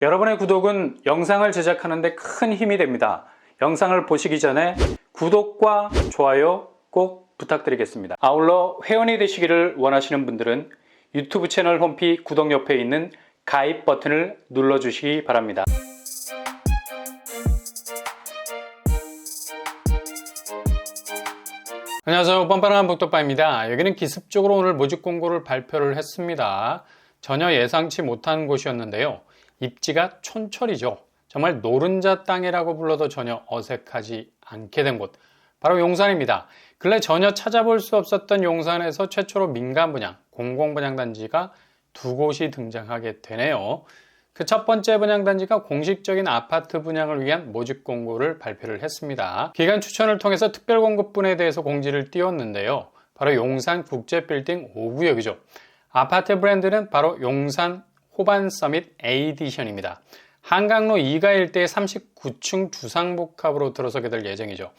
여러분의 구독은 영상을 제작하는 데 큰 힘이 됩니다. 영상을 보시기 전에 구독과 좋아요 꼭 부탁드리겠습니다. 아울러 회원이 되시기를 원하시는 분들은 유튜브 채널 홈피 구독 옆에 있는 가입 버튼을 눌러주시기 바랍니다. 안녕하세요. 뻔뻔한 복덕바입니다. 여기는 기습적으로 오늘 모집 공고를 발표를 했습니다. 전혀 예상치 못한 곳이었는데요. 입지가 촌철이죠. 정말 노른자 땅이라고 불러도 전혀 어색하지 않게 된 곳, 바로 용산입니다. 근래 전혀 찾아볼 수 없었던 용산에서 최초로 민간 분양, 공공분양단지가 두 곳이 등장하게 되네요. 그 첫 번째 분양단지가 공식적인 아파트 분양을 위한 모집 공고를 발표를 했습니다. 기간 추천을 통해서 특별공급분에 대해서 공지를 띄웠는데요. 바로 용산 국제빌딩 5구역이죠. 아파트 브랜드는 바로 용산 호반서밋 에이디션입니다. 한강로 2가 일대에 39층 주상복합으로 들어서게 될 예정이죠.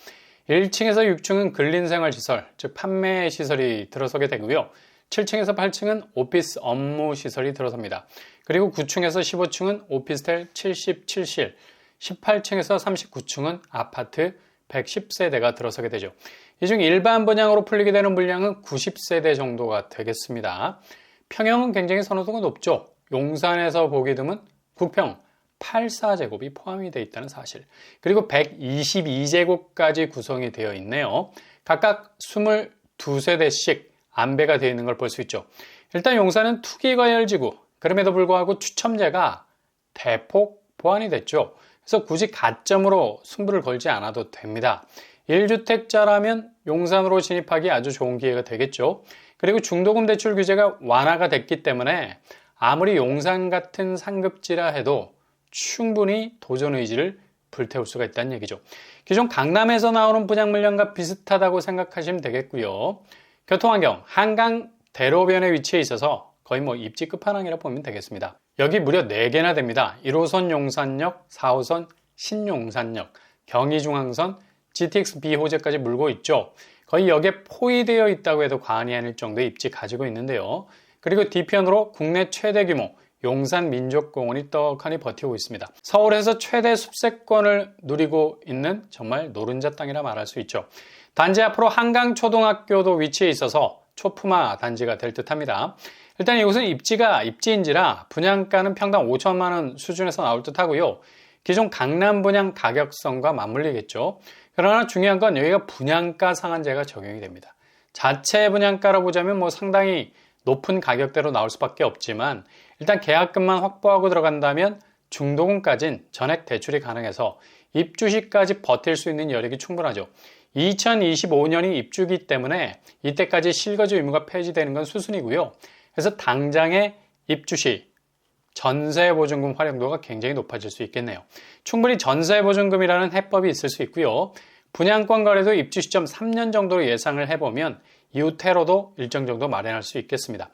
1층에서 6층은 근린생활시설, 즉 판매시설이 들어서게 되고요. 7층에서 8층은 오피스 업무시설이 들어섭니다. 그리고 9층에서 15층은 오피스텔 77실, 18층에서 39층은 아파트 110세대가 들어서게 되죠. 이 중 일반 분양으로 풀리게 되는 물량은 90세대 정도가 되겠습니다. 평형은 굉장히 선호도가 높죠. 용산에서 보기 드문 국평 84제곱이 포함이 되어 있다는 사실, 그리고 122제곱까지 구성이 되어 있네요. 각각 22세대씩 안배가 되어 있는 걸 볼 수 있죠. 일단 용산은 투기과열지구, 그럼에도 불구하고 추첨제가 대폭 보완이 됐죠. 그래서 굳이 가점으로 승부를 걸지 않아도 됩니다. 1주택자라면 용산으로 진입하기 아주 좋은 기회가 되겠죠. 그리고 중도금 대출 규제가 완화가 됐기 때문에 아무리 용산 같은 상급지라 해도 충분히 도전 의지를 불태울 수가 있다는 얘기죠. 기존 강남에서 나오는 분양 물량과 비슷하다고 생각하시면 되겠고요. 교통환경, 한강 대로변에 위치해 있어서 거의 입지 끝판왕이라고 보면 되겠습니다. 여기 무려 4개나 됩니다. 1호선 용산역, 4호선 신용산역, 경의중앙선, GTX-B 호재까지 물고 있죠. 거의 역에 포위되어 있다고 해도 과언이 아닐 정도의 입지 가지고 있는데요. 그리고 뒤편으로 국내 최대 규모 용산민족공원이 떡하니 버티고 있습니다. 서울에서 최대 숲세권을 누리고 있는 정말 노른자 땅이라 말할 수 있죠. 단지 앞으로 한강초등학교도 위치해 있어서 초품화 단지가 될 듯합니다. 일단 이곳은 입지인지라 분양가는 평당 5천만 원 수준에서 나올 듯하고요. 기존 강남 분양 가격선과 맞물리겠죠. 그러나 중요한 건 여기가 분양가 상한제가 적용이 됩니다. 자체 분양가로 보자면 상당히 높은 가격대로 나올 수밖에 없지만 일단 계약금만 확보하고 들어간다면 중도금까진 전액 대출이 가능해서 입주시까지 버틸 수 있는 여력이 충분하죠. 2025년이 입주기 때문에 이때까지 실거주 의무가 폐지되는 건 수순이고요. 그래서 당장의 입주시 전세보증금 활용도가 굉장히 높아질 수 있겠네요. 충분히 전세보증금이라는 해법이 있을 수 있고요. 분양권 거래도 입주 시점 3년 정도로 예상을 해보면 이후 테러도 일정 정도 마련할 수 있겠습니다.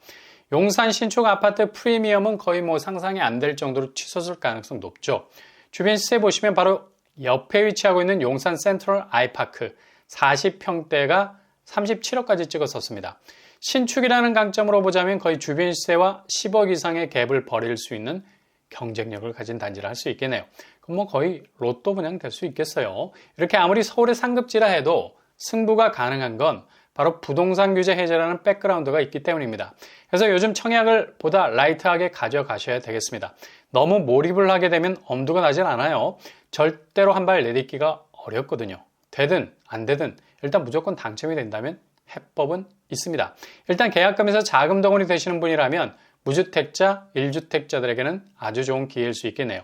용산 신축 아파트 프리미엄은 거의 상상이 안 될 정도로 치솟을 가능성 높죠. 주변 시세 보시면 바로 옆에 위치하고 있는 용산 센트럴 아이파크 40평대가 37억까지 찍었었습니다. 신축이라는 강점으로 보자면 거의 주변 시세와 10억 이상의 갭을 벌일 수 있는 경쟁력을 가진 단지를 할 수 있겠네요. 그럼 거의 로또 분양 될 수 있겠어요. 이렇게 아무리 서울의 상급지라 해도 승부가 가능한 건 바로 부동산 규제 해제라는 백그라운드가 있기 때문입니다. 그래서 요즘 청약을 보다 라이트하게 가져가셔야 되겠습니다. 너무 몰입을 하게 되면 엄두가 나질 않아요. 절대로 한 발 내딛기가 어렵거든요. 되든 안 되든 일단 무조건 당첨이 된다면 해법은 있습니다. 일단 계약금에서 자금 덩어리 되시는 분이라면 무주택자, 1주택자들에게는 아주 좋은 기회일 수 있겠네요.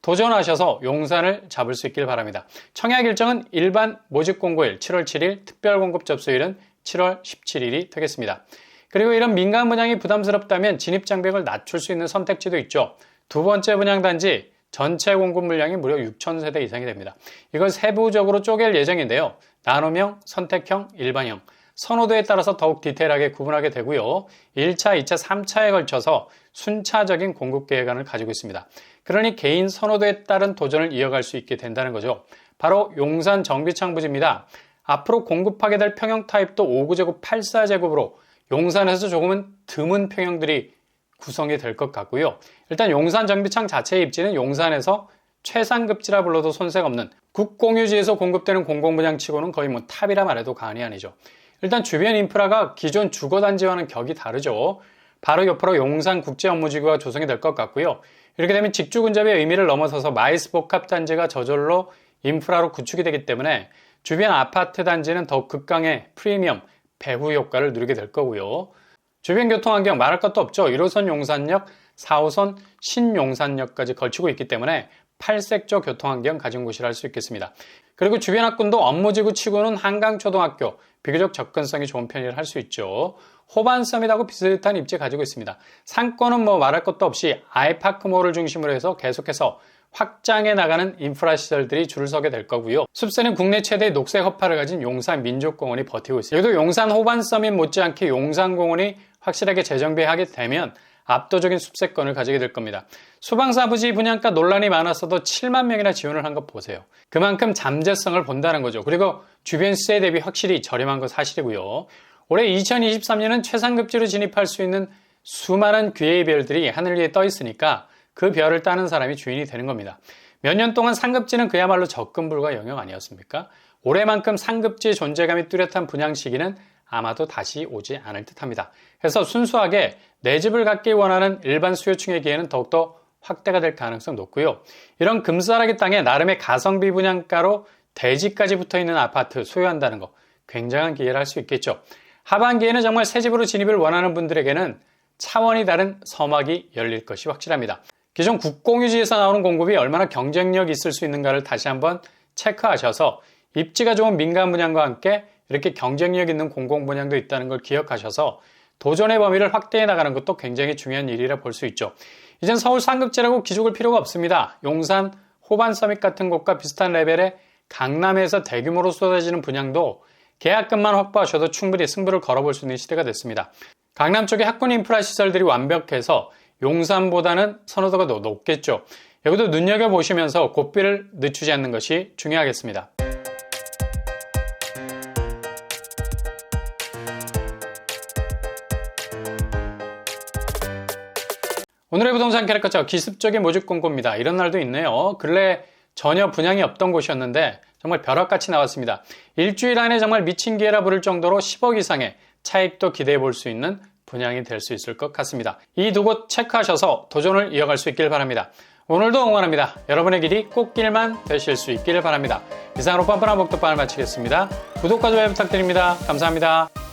도전하셔서 용산을 잡을 수 있길 바랍니다. 청약 일정은 일반 모집 공고일 7월 7일, 특별 공급 접수일은 7월 17일이 되겠습니다. 그리고 이런 민간 분양이 부담스럽다면 진입 장벽을 낮출 수 있는 선택지도 있죠. 두 번째 분양 단지 전체 공급 물량이 무려 6,000세대 이상이 됩니다. 이걸 세부적으로 쪼갤 예정인데요. 나눔형, 선택형, 일반형, 선호도에 따라서 더욱 디테일하게 구분하게 되고요. 1차, 2차, 3차에 걸쳐서 순차적인 공급 계획안을 가지고 있습니다. 그러니 개인 선호도에 따른 도전을 이어갈 수 있게 된다는 거죠. 바로 용산 정비창 부지입니다. 앞으로 공급하게 될 평형 타입도 5구제곱 84제곱으로 용산에서 조금은 드문 평형들이 구성이 될 것 같고요. 일단 용산 정비창 자체의 입지는 용산에서 최상급지라 불러도 손색 없는 국공유지에서 공급되는 공공분양치고는 거의 뭐 탑이라 말해도 과언이 아니죠. 일단 주변 인프라가 기존 주거단지와는 격이 다르죠. 바로 옆으로 용산국제업무지구가 조성이 될 것 같고요. 이렇게 되면 직주근접의 의미를 넘어서서 마이스복합단지가 저절로 인프라로 구축이 되기 때문에 주변 아파트 단지는 더욱 극강의 프리미엄 배후 효과를 누리게 될 거고요. 주변 교통환경 말할 것도 없죠. 1호선 용산역, 4호선 신용산역까지 걸치고 있기 때문에 팔색조 교통환경 가진 곳이라 할 수 있겠습니다. 그리고 주변 학군도 업무지구 치고는 한강초등학교, 비교적 접근성이 좋은 편이라 할 수 있죠. 호반섬이라고 비슷한 입지 가지고 있습니다. 상권은 뭐 말할 것도 없이 아이파크몰을 중심으로 해서 계속해서 확장해 나가는 인프라 시설들이 줄을 서게 될 거고요. 숲세는 국내 최대의 녹색 허파를 가진 용산민족공원이 버티고 있어요. 여기도 용산 호반섬인 못지않게 용산공원이 확실하게 재정비하게 되면 압도적인 숲세권을 가지게 될 겁니다. 수방사부지 분양가 논란이 많았어도 7만 명이나 지원을 한 것 보세요. 그만큼 잠재성을 본다는 거죠. 그리고 주변 시세 대비 확실히 저렴한 거 사실이고요. 올해 2023년은 최상급지로 진입할 수 있는 수많은 기회의 별들이 하늘 위에 떠 있으니까 그 별을 따는 사람이 주인이 되는 겁니다. 몇 년 동안 상급지는 그야말로 적금 불가 영역 아니었습니까? 올해만큼 상급지의 존재감이 뚜렷한 분양 시기는 아마도 다시 오지 않을 듯합니다. 그래서 순수하게 내 집을 갖기 원하는 일반 수요층에게는 더욱더 확대가 될 가능성 높고요. 이런 금싸라기 땅에 나름의 가성비 분양가로 대지까지 붙어있는 아파트 소유한다는 거 굉장한 기회를 할 수 있겠죠. 하반기에는 정말 새 집으로 진입을 원하는 분들에게는 차원이 다른 서막이 열릴 것이 확실합니다. 기존 국공유지에서 나오는 공급이 얼마나 경쟁력이 있을 수 있는가를 다시 한번 체크하셔서 입지가 좋은 민간 분양과 함께 이렇게 경쟁력 있는 공공분양도 있다는 걸 기억하셔서 도전의 범위를 확대해 나가는 것도 굉장히 중요한 일이라 볼 수 있죠. 이젠 서울 상급지라고 기죽을 필요가 없습니다. 용산, 호반서밋 같은 곳과 비슷한 레벨의 강남에서 대규모로 쏟아지는 분양도 계약금만 확보하셔도 충분히 승부를 걸어볼 수 있는 시대가 됐습니다. 강남 쪽에 학군 인프라 시설들이 완벽해서 용산보다는 선호도가 더 높겠죠. 여기도 눈여겨보시면서 고삐를 늦추지 않는 것이 중요하겠습니다. 오늘의 부동산 캐릭터처 기습적인 모집 공고입니다. 이런 날도 있네요. 근래 전혀 분양이 없던 곳이었는데 정말 벼락같이 나왔습니다. 일주일 안에 정말 미친 기회라 부를 정도로 10억 이상의 차익도 기대해 볼 수 있는 분양이 될 수 있을 것 같습니다. 이 두 곳 체크하셔서 도전을 이어갈 수 있길 바랍니다. 오늘도 응원합니다. 여러분의 길이 꽃길만 되실 수 있기를 바랍니다. 이상으로 뻔뻔한 복덕방을 마치겠습니다. 구독과 좋아요 부탁드립니다. 감사합니다.